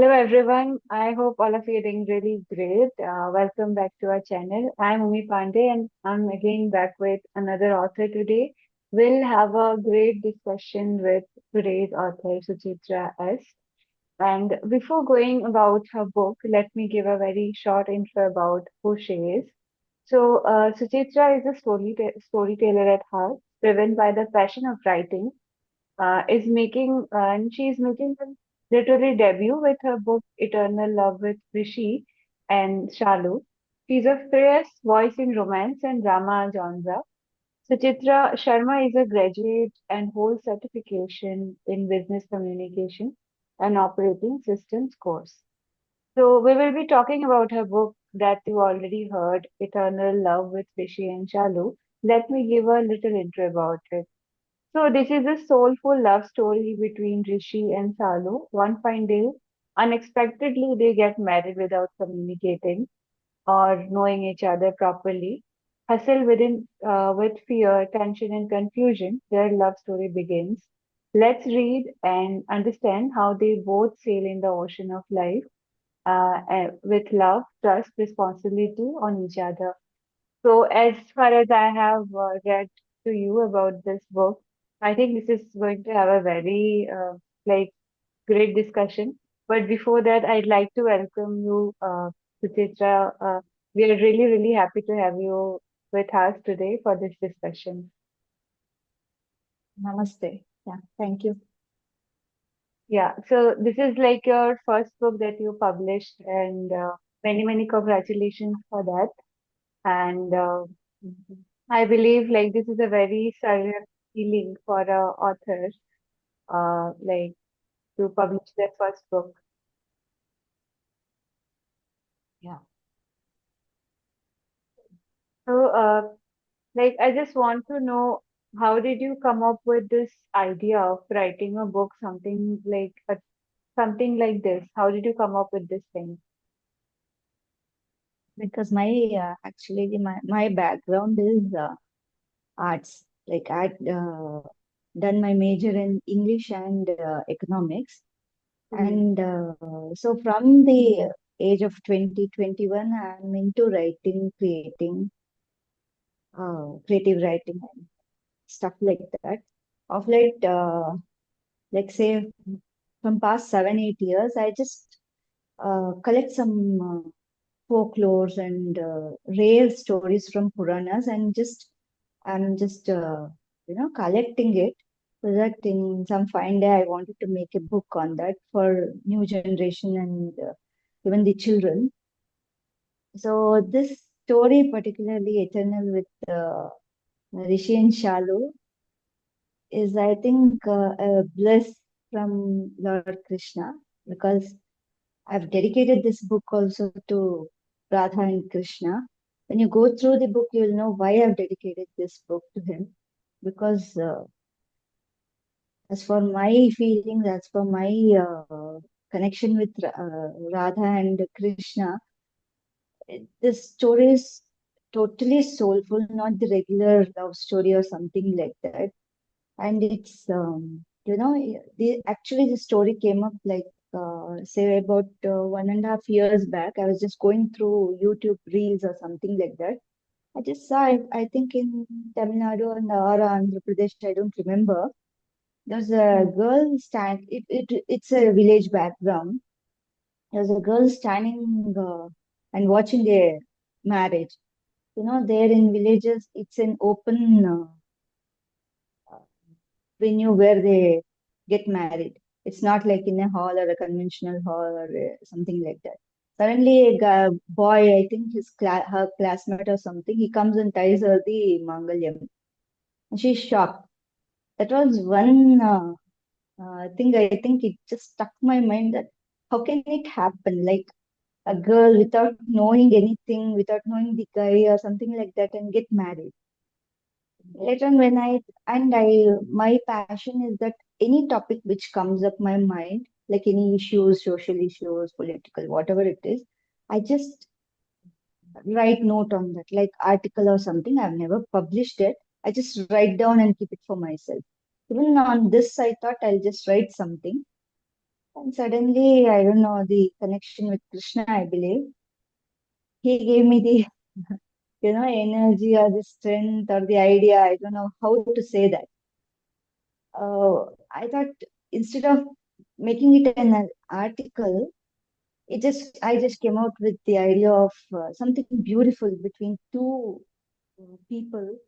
Hello everyone. I hope all of you are doing really great. Welcome back to our channel. I'm Umi Pandey and I'm again back with another author today. We'll have a great discussion with today's author, Suchithra S. And before going about her book, let me give a very short intro about who she is. Suchithra is a storyteller at heart, driven by the passion of writing is making and she is making her literary debut with her book Eternal Love with Rishi and Shalu. She's a fierce voice in romance and drama genre. Suchithra Sharma is a graduate and holds certification in business communication and operating systems course. So we will be talking about her book that you already heard, Eternal Love with Rishi and Shalu. Let me give a little intro about it. So this is a soulful love story between Rishi and Salu. One fine day, unexpectedly they get married without communicating or knowing each other properly. Hustle with fear, tension, and confusion, their love story begins. Let's read and understand how they both sail in the ocean of life with love, trust, responsibility on each other. So, as far as I have read to you about this book, I think this is going to have a very like great discussion. But before that, I'd like to welcome you, Suchitra. We are really, really happy to have you with us today for this discussion. Namaste. Yeah, thank you. Yeah, so this is like your first book that you published, and many, many congratulations for that. And I believe like this is a very surreal feeling for a author, like to publish their first book. Yeah, So, like I just want to know how did you come up with this idea of writing a book, something like this? How did you come up with this thing? because my background is arts. Like I'd done my major in English and economics, Hmm. and so from the age of 2021, I'm into writing, creative writing and stuff like that. Of late, like say from past 7, 8 years, I just collect some folklores and rare stories from Puranas and just I'm just collecting it so that in some fine day I wanted to make a book on that for new generation and even the children. So this story, particularly Eternal with Rishi and Shalu, is I think a bliss from Lord Krishna because I've dedicated this book also to Radha and Krishna. When you go through the book, you'll know why I've dedicated this book to him. Because as for my feelings, as for my connection with Radha and Krishna, this story is totally soulful, not the regular love story or something like that. And it's actually the story came up like say about 1.5 years back. I was just going through YouTube reels or something like that. I just saw it, I think in Tamil Nadu and or Andhra Pradesh, I don't remember. There's a Hmm. girl it's a village background. There's a girl standing and watching a marriage. There in villages it's an open venue where they get married. It's not like in a hall or a conventional hall or something like that. Suddenly, boy, I think her classmate or something, he comes and ties her the mangalyam. And she's shocked. That was one thing I think it just stuck my mind that how can it happen? Like a girl without knowing anything, without knowing the guy or something like that, and get married. Later on, my passion is that any topic which comes up my mind, like any issues, social issues, political, whatever it is, I just write note on that, like article or something. I've never published it. I just write down and keep it for myself. Even on this, I thought I'll just write something. And suddenly, I don't know, the connection with Krishna, I believe, he gave me the, energy or the strength or the idea. I don't know how to say that. I thought instead of making it an article, I just came out with the idea of something beautiful between two people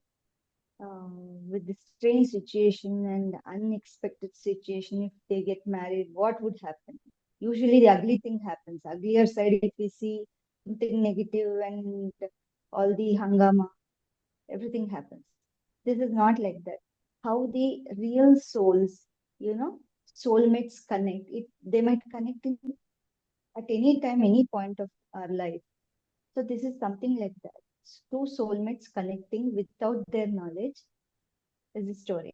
with the strange situation and unexpected situation. If they get married, what would happen? Usually, the ugly thing happens. Uglier side, if we see something negative and all the hangama, everything happens. This is not like that. How the real souls, soulmates connect. They might connect at any time, any point of our life. So this is something like that. Two soulmates connecting without their knowledge is the story.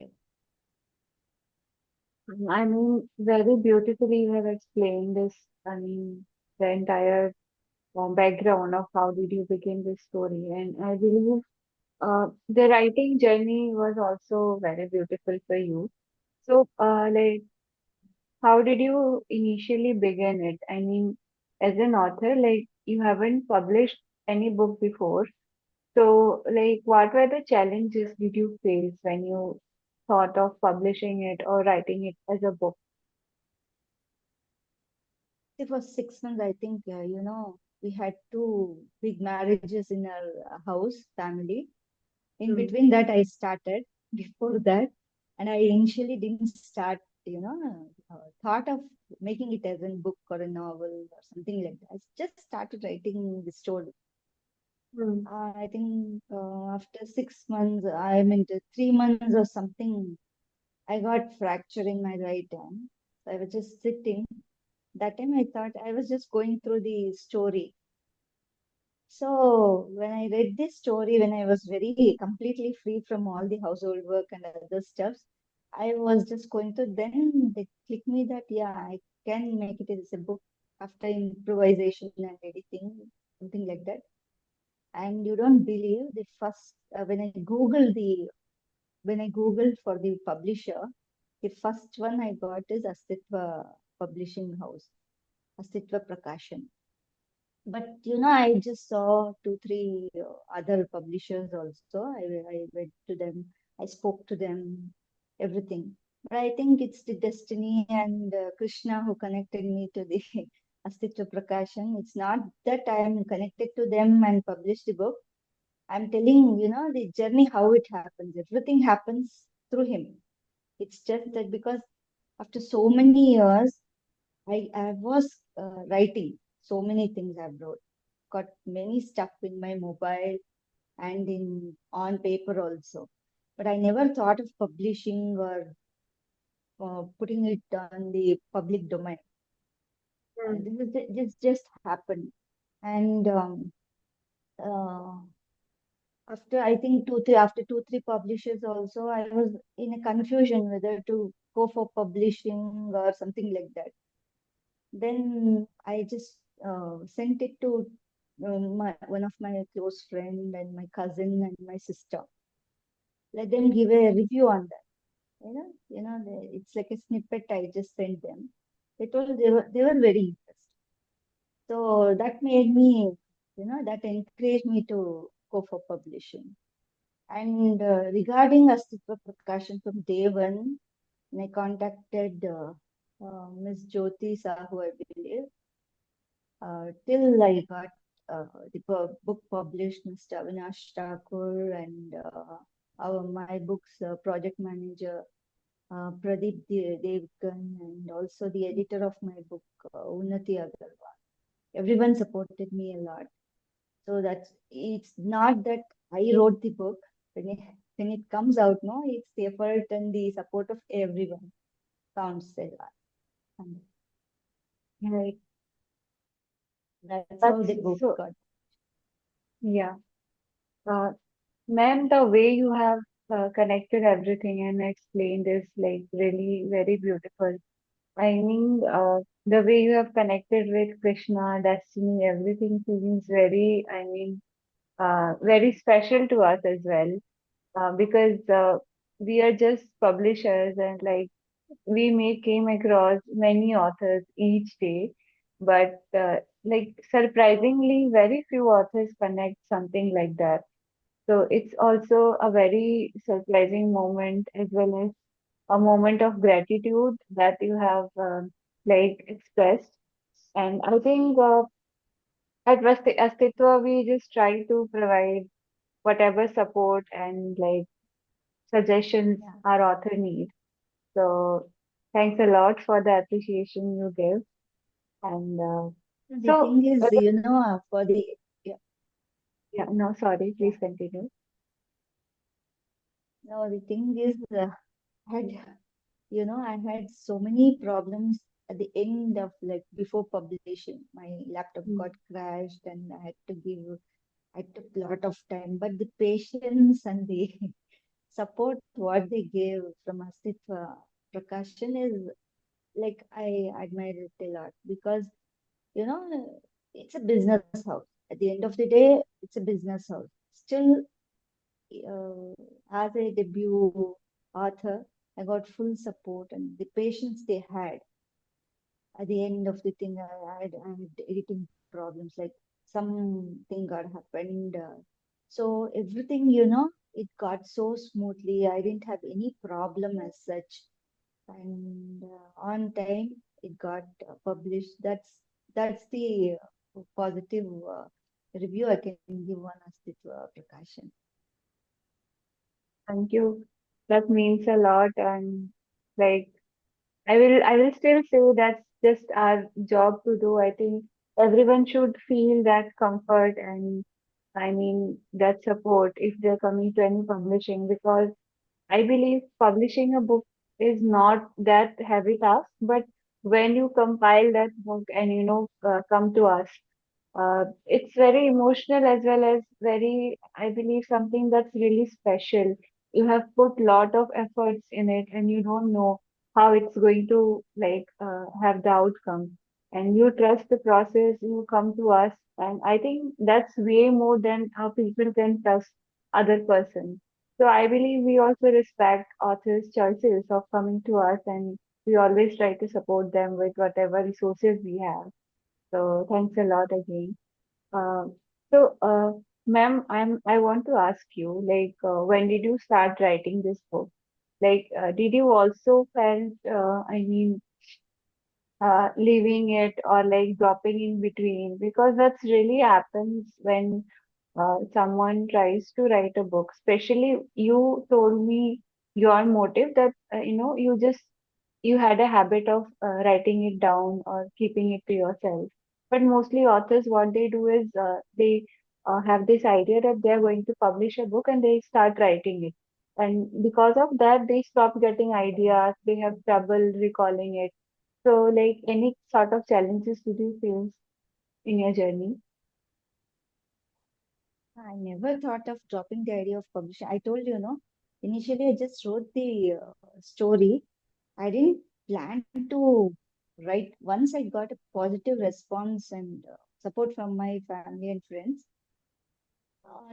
I mean, very beautifully you have explained this. I mean, the entire background of how did you begin this story, and I believe the writing journey was also very beautiful for you. So, like, how did you initially begin it? I mean, as an author, like, you haven't published any book before. So, like, what were the challenges did you face when you thought of publishing it or writing it as a book? It was 6 months, I think, we had two big marriages in our house, family. In Hmm. between that, I started before that. And I initially didn't start, thought of making it as a book or a novel or something like that. I just started writing the story. Hmm. I think after 6 months, I mean, 3 months or something, I got fracture in my right arm. So I was just sitting. That time I thought I was just going through the story. So when I read this story, when I was very completely free from all the household work and other stuffs, I was just going through. Then they clicked me that yeah, I can make it as a book after improvisation and editing, something like that. And you don't believe the first when I googled for the publisher, the first one I got is Astitva Publishing House, Astitva Prakashan. But I just saw two, three other publishers also. I went to them, I spoke to them, everything. But I think it's the destiny and Krishna who connected me to the Astitva Prakashan. It's not that I am connected to them and published the book. I'm telling, the journey, how it happens. Everything happens through him. It's just that because after so many years, I was writing so many things I've wrote. Got many stuff in my mobile and in on paper also. But I never thought of publishing or putting it on the public domain. Hmm. This just happened. And uh, after I think after two, three publishers also, I was in a confusion whether to go for publishing or something like that. Then I just sent it to one of my close friend and my cousin and my sister. Let them give a review on that. It's like a snippet I just sent them. They were very interested. So that made me, that encouraged me to go for publishing. And regarding Astitva Prakashan from day one, when I contacted Ms. Jyoti Sahu, I believe, till I got the book published, Mr. Avinash Thakur and my book's project manager, Pradeep Devgan, and also the editor of my book, Unnati Agarwal. Everyone supported me a lot. So it's not that I wrote the book. When it comes out, no, it's the effort and the support of everyone counts a lot. And Right. that's how the That's book so, got. yeah. Uh, Ma'am, the way you have connected everything and explained is like really very beautiful. I mean, the way you have connected with Krishna, destiny, everything seems very, I mean, very special to us as well. Because we are just publishers and like we may came across many authors each day, but like surprisingly, very few authors connect something like that. So it's also a very surprising moment as well as a moment of gratitude that you have like expressed. And I think at Astitva, we just try to provide whatever support and like suggestions Yeah. our author needs. So thanks a lot for the appreciation you give. And The so, thing is, for the yeah, yeah, no, sorry, yeah. please continue. No, the thing is, I had I had so many problems at the end of like before publishing. My laptop Mm. got crashed, and I took a lot of time. But the patience and the support what they gave from Astitva Prakashan is like I admire it a lot because you know it's a business house. At the end of the day, it's a business house. Still, uh, as a debut author, I got full support and the patience they had at the end of the thing. I had editing problems, like something got happened. So everything, it got so smoothly. I didn't have any problem as such, and on time it got published. That's the positive review I can give on Astitva Prakashan. Thank you. That means a lot. And like, I will still say that's just our job to do. I think everyone should feel that comfort and I mean that support if they're coming to any publishing because I believe publishing a book is not that heavy task, but when you compile that book and come to us, it's very emotional as well as very, I believe, something that's really special. You have put lot of efforts in it, and you don't know how it's going to like have the outcome. And you trust the process. You come to us, and I think that's way more than how people can trust other person. So I believe we also respect authors' choices of coming to us, and we always try to support them with whatever resources we have. So thanks a lot again. Uh, so, ma'am, I want to ask you, like, when did you start writing this book? Like, did you also felt, leaving it or like dropping in between? Because that's really happens when someone tries to write a book. Especially, you told me your motive that you just you had a habit of writing it down or keeping it to yourself. But mostly authors, what they do is they have this idea that they are going to publish a book and they start writing it. And because of that, they stop getting ideas. They have trouble recalling it. So, like, any sort of challenges did you face in your journey? I never thought of dropping the idea of publishing. I told you, initially I just wrote the story. I didn't plan to write. Once I got a positive response and support from my family and friends,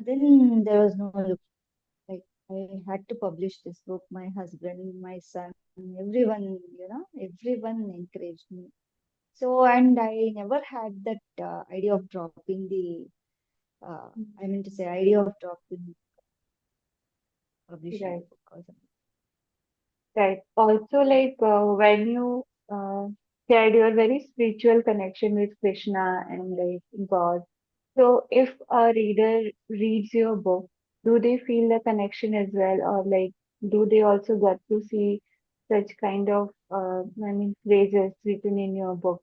then there was no look. Like I had to publish this book. My husband, my son, everyone, everyone encouraged me. So, and I never had that idea of dropping the, I mean to say, idea of dropping publishing the Right. book or something. Right. Also, like when you shared your very spiritual connection with Krishna and like God. So, if a reader reads your book, do they feel the connection as well, or like do they also get to see such kind of phrases written in your book?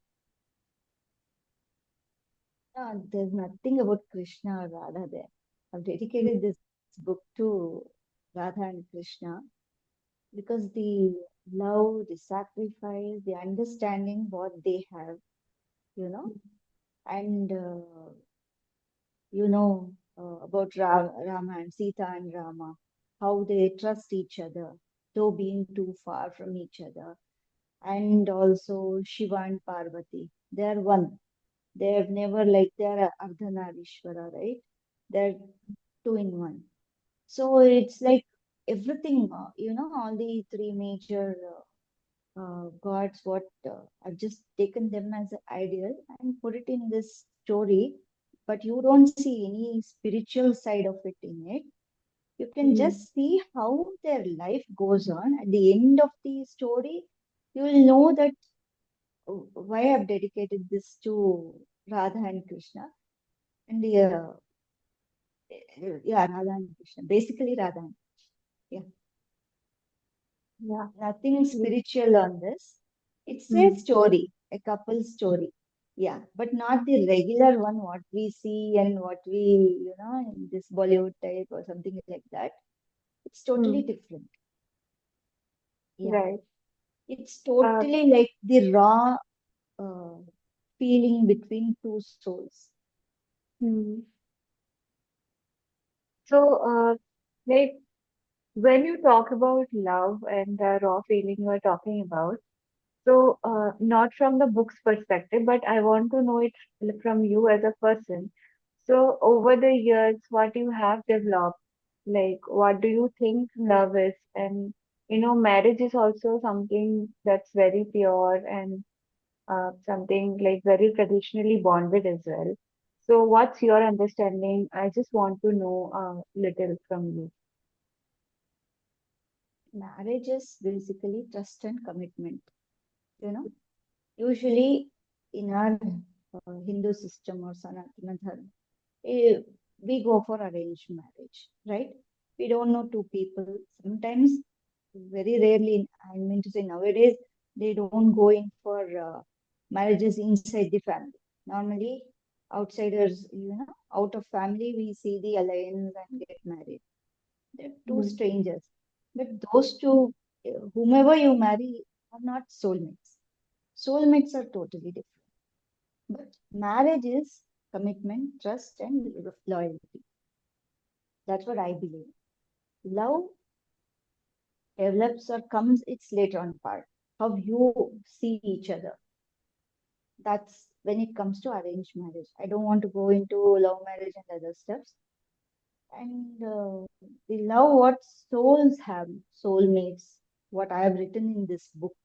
There's nothing about Krishna or Radha there. I've dedicated this book to Radha and Krishna because the love, the sacrifice, the understanding what they have, you know, and about Rama and Sita and Rama, how they trust each other, though being too far from each other, and also Shiva and Parvati. They're one. They're never like they're Ardhanarishwara, right? They're two in one. So it's like everything, all the three major. gods, what I've just taken them as an ideal and put it in this story, but you don't see any spiritual side of it in it. You can Hmm. just see how their life goes on. At the end of the story, you will know that why I've dedicated this to Radha and Krishna. And yeah, Radha and Krishna. Basically, Radha and yeah, Yeah. nothing Mm. spiritual on this. It's a Hmm. story, a couple story. Yeah, but not the regular one, what we see and what we, in this Bollywood type or something like that. It's totally Hmm. different. Yeah, Right. it's Uh, totally like the raw uh, feeling between two souls. hmm. So, like when you talk about love and the raw feeling you are talking about, so not from the book's perspective, but I want to know it from you as a person. So, over the years, what you have developed, like what do you think love is? And marriage is also something that's very pure and something like very traditionally bonded as well. So, what's your understanding? I just want to know a little from you. Marriage is basically trust and commitment. You know, usually in our Hindu system or Sanatana Dharma, eh, we go for arranged marriage, right? We don't know two people. Sometimes, very rarely, I mean to say nowadays, they don't go in for marriages inside the family. Normally, outsiders, out of family, we see the alliance and get married. They're two Mm, strangers. But those two, whomever you marry, are not soulmates. Soulmates are totally different. But marriage is commitment, trust, and loyalty. That's what I believe. Love develops or comes, it's later on part. How you see each other. That's when it comes to arranged marriage. I don't want to go into love marriage and other steps. And the love what souls have, soulmates, what I have written in this book,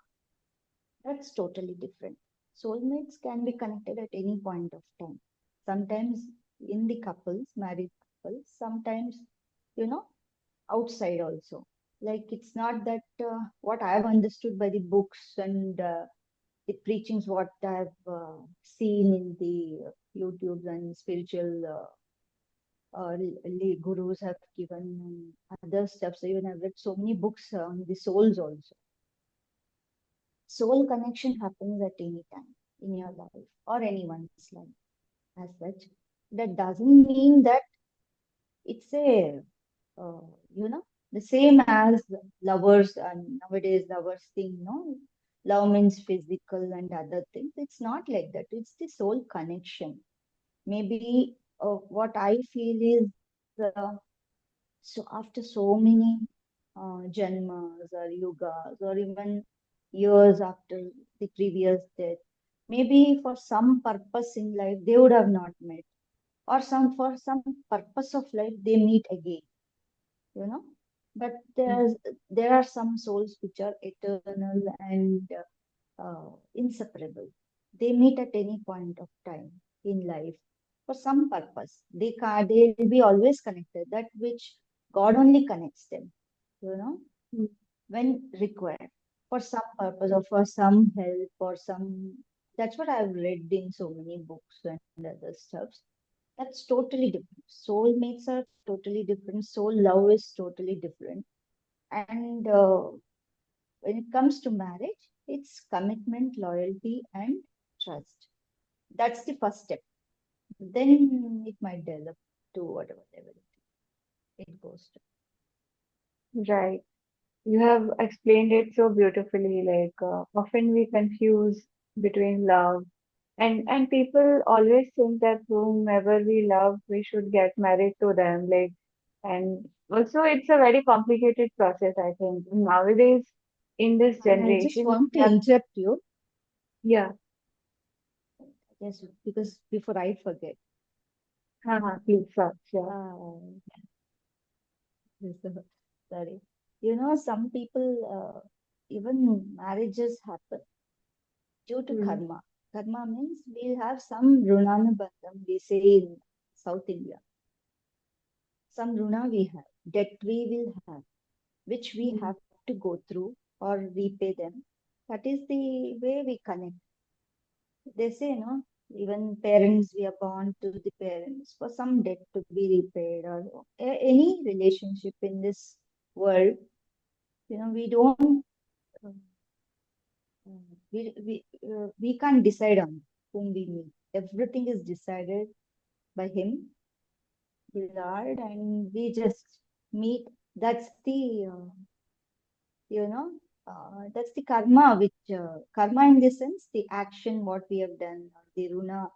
that's totally different. Soulmates can be connected at any point of time. Sometimes in the couples, married couples, sometimes, you know, outside also. Like it's not that what I have understood by the books and the preachings, what I've seen in the YouTubes and spiritual gurus have given and other steps. Even I've read so many books on the souls also. Soul connection happens at any time in your life or anyone's life as such. That doesn't mean that it's a, uh, you know, the same as lovers and nowadays lovers thing, love means physical and other things. It's not like that. It's the soul connection. Maybe what I feel is so after so many janmas or yugas or even years after the previous death, maybe for some purpose in life they would have not met, or some for some purpose of life they meet again, you know. But mm, there are some souls which are eternal and inseparable. They meet at any point of time in life for some purpose. They'll be always connected. That which God only connects them, you know, mm, when required for some purpose or for some help or some. That's what I've read in so many books and other stuffs. That's totally different. Soulmates are totally different. Soul love is totally different. And when it comes to marriage, it's commitment, loyalty, and trust. That's the first step. Then it might develop to whatever level it goes to. right. You have explained it so beautifully. Like often we confuse between love and people always think that whomever we love, we should get married to them. Like, and also it's a very complicated process. I think nowadays in this And I just generation, want to that interrupt you, yeah, yes, because before I forget, please, sure. uh, sorry, some people. even marriages happen due to Hmm. karma. Karma means we'll have some runanubandham, we say in South India. Some runa we have, debt we will have, which we Hmm. have to go through or repay them. That is the way we connect. They say, no, even parents, we are born to the parents for some debt to be repaid or any relationship in this world. We don't, uh, we can't decide on whom we meet. Everything is decided by Him, the Lord, and we just meet. That's the, you know, that's the karma, which karma in the sense, the action what we have done, the runa,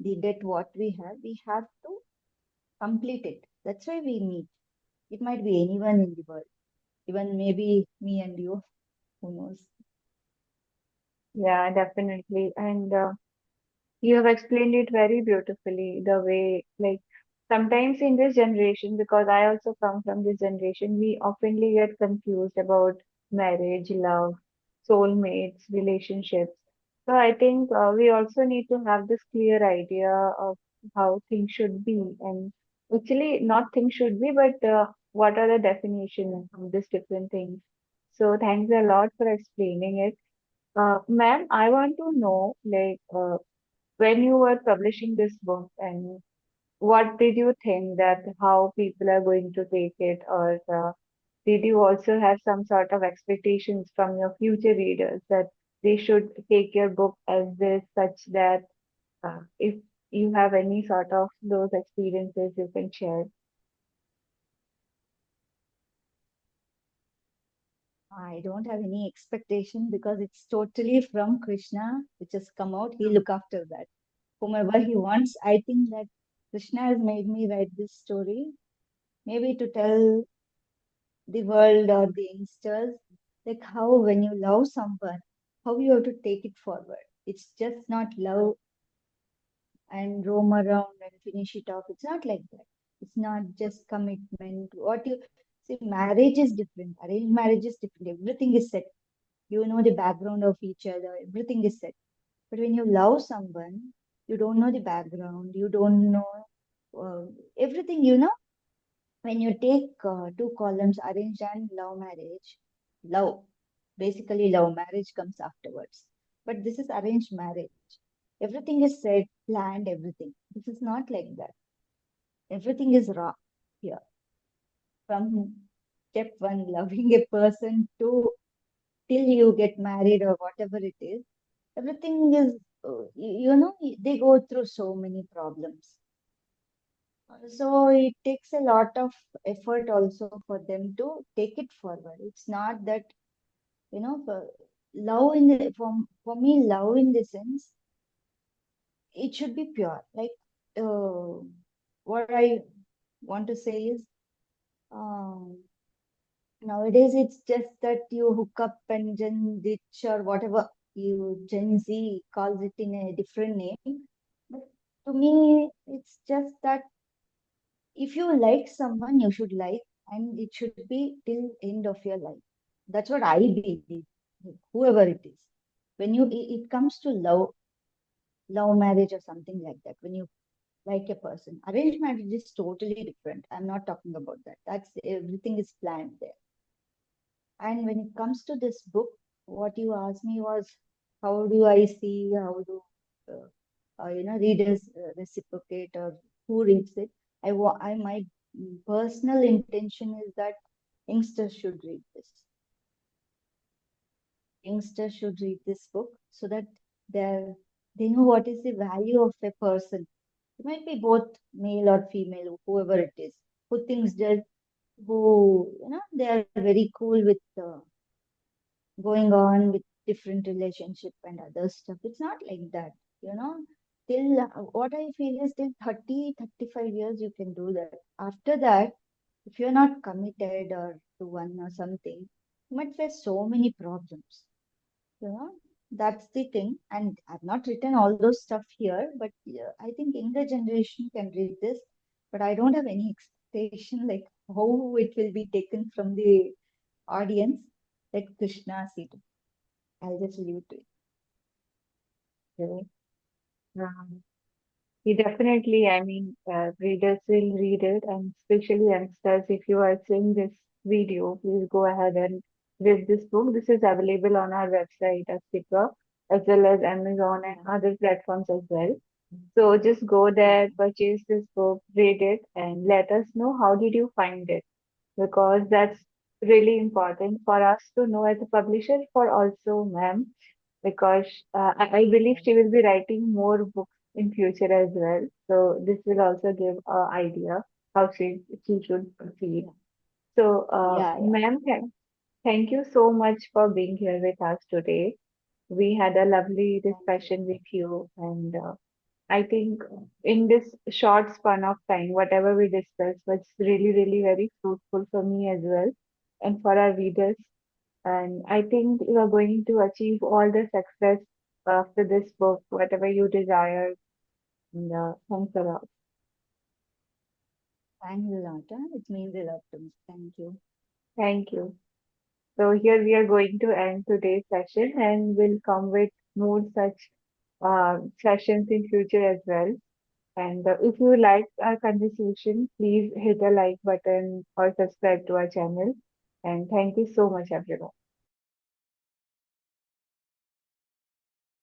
the debt what we have to complete it. That's why we meet. It might be anyone in the world, even maybe me and you, who knows. Yeah, definitely. And you have explained it very beautifully, the way, like, sometimes in this generation, because I also come from this generation, we oftenly get confused about marriage, love, soulmates, relationships. So I think we also need to have this clear idea of how things should be. And actually, not things should be, but what are the definitions of these different things. So thanks a lot for explaining it. Ma'am, I want to know, like, when you were publishing this book, and what did you think that how people are going to take it, or did you also have some sort of expectations from your future readers that they should take your book as this, such that if you have any sort of those experiences, you can share? I don't have any expectation because it's totally from Krishna, which has come out. He look after that. Whomever he wants, I think that Krishna has made me write this story, maybe to tell the world or the youngsters, like how when you love someone, how you have to take it forward. It's just not love and roam around and finish it off. It's not like that. It's not just commitment. What you see, marriage is different. Arranged marriage is different. Everything is set. You know the background of each other. Everything is set. But when you love someone, you don't know the background. You don't know uh, everything. When you take two columns, arranged and love marriage, love, basically love marriage comes afterwards. But this is arranged marriage. Everything is said, planned, everything. This is not like that. Everything is raw here. From step one, loving a person, to till you get married or whatever it is, everything is, they go through so many problems. So it takes a lot of effort also for them to take it forward. It's not that, love for me, love in the sense, it should be pure. Like, uh, what I want to say is, um, nowadays it's just that you hook up and Gen Ditch or whatever you Gen Z calls it in a different name. But to me, it's just that if you like someone, you should like, and it should be till end of your life. That's what I believe. Whoever it is, when it comes to love marriage or something like that, when you like a person, arranged marriage is totally different. I'm not talking about that. That's everything is planned there. And when it comes to this book, what you asked me was, how do I see, how do readers reciprocate, or who reads it? My personal intention is that youngsters should read this. Youngsters should read this book so that they they know what is the value of a person. It might be both male or female, whoever it is, who thinks that, who they are very cool with going on with different relationship and other stuff. It's not like that, you know. Till what I feel is till 30, 35 years you can do that. After that, if you're not committed or to one or something, you might face so many problems. You know, that's the thing. And I've not written all those stuff here, but yeah, I think younger generation can read this. But I don't have any expectation like how it will be taken from the audience. Let Krishna see to. I'll just leave it to you. Okay. Um, you definitely, I mean, readers will read it, and especially youngsters, if you are seeing this video, please go ahead and read this book. This is available on our website, Astitva, as well as Amazon and Yeah, other platforms as well. So just go yeah, there, purchase this book, read it, and let us know how did you find it, because that's really important for us to know as a publisher, for also ma'am, because I believe yeah, she will be writing more books in future as well. So this will also give a idea how she should proceed. yeah, So yeah. ma'am, thank you so much for being here with us today. We had a lovely Thank you. discussion with you, and I think in this short span of time, whatever we discussed was really, really very fruitful for me as well, and for our readers. And I think you are going to achieve all the success after this book, whatever you desire. And, thanks a lot. Thanks a lot. Huh? It means a lot to me. Thank you. Thank you. So here we are going to end today's session, and we'll come with more such sessions in future as well. And if you like our conversation, please hit the like button or subscribe to our channel. And thank you so much, everyone.